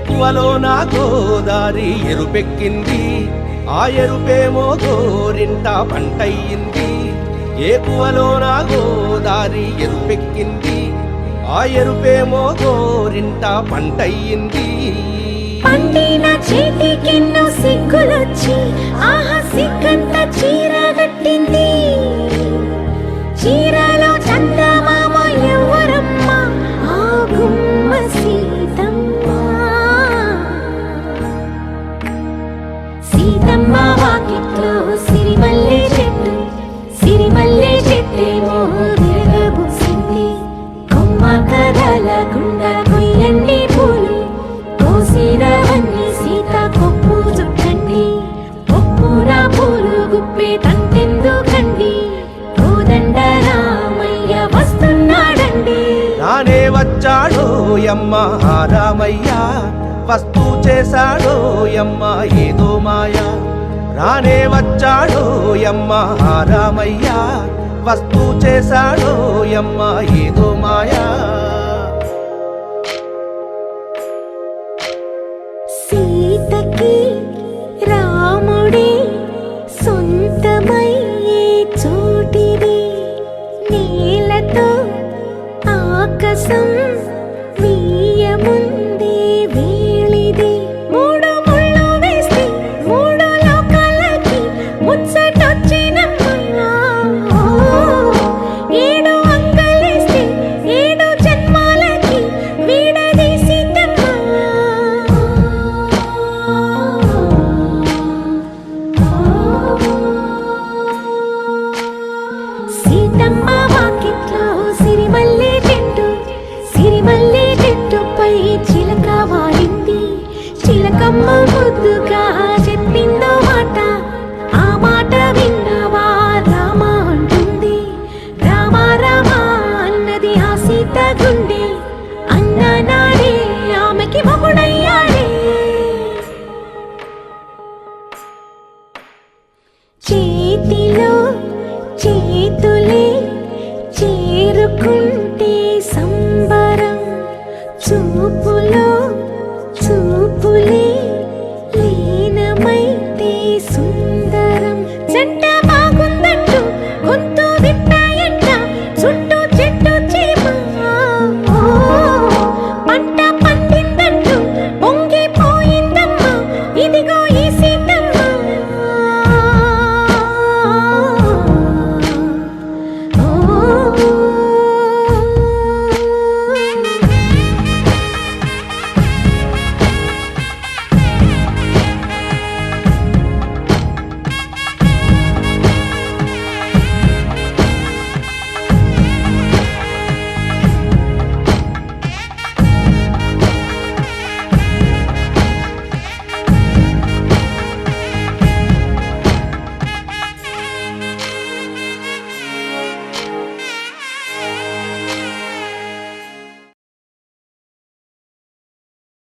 ఏకువలో నా గోదారి ఎరుపెక్కింది, ఆ ఎరుపేమో గోరింట పంటయ్యింది. ఏకువలో నా గోదారి ఎరుపెక్కింది, ఆ ఎరుపేమో గోరింట పంటయ్యింది. పండిన చేతికెన్నో సిగ్గులొచ్చి ఆహా సిగ్గంత చీర కట్టింది. చీరలో చందమామ ఎవరమ్మ, ఆ గుమ్మ సీతమ్మ. సీతమ్మ వాకిట్లో సిరిమల్లె చెట్టు, సిరిమల్లె చెట్టేమో విరగబూసింది. కొమ్మ కదలకుండా కొయ్యండి పూలు, కోసినవన్నీ సీత కొప్పు చుట్టండి. కొప్పున పూలు గుప్పే తంతెందుకండి, కోదండ రామయ్య వస్తున్నాడండి. రానే వచ్చాడో యమ్మ రామయ్య, వస్తూ చేశాడో యమ్మ ఏదో మాయా. రానే వచ్చాడో యమ్మ రామయ్య, వస్తూ చేశాడో యమ్మ ఏదో మాయా. సీతకి రాముడే సొంతమయ్యే చోటిది, నేలతో ఆకాశం వీయముందే వేళిది. మూడు ముళ్ళు వేస్తే మూడు లోకాలకి ముచ్చటొచ్చినమ్మా. ఏడు అంగలేస్తే ఏడు జన్మాలకి వీడదీసిందమ్మా. సీతమ్మ వాకిట్లో సిరిమల్లె చెట్టు, సిరిమల్లె చెట్టుపై చిలక వాలింది. చిలకమ్మ ముద్దుగా చెప్పిందో మాట, ఆ మాట విన్నవా రామ అంటుంది. రామ రామ అన్నది ఆ సీత గుండె, అన్న నాడే ఆమెకి మొగుడయ్యాడే. చేతిలో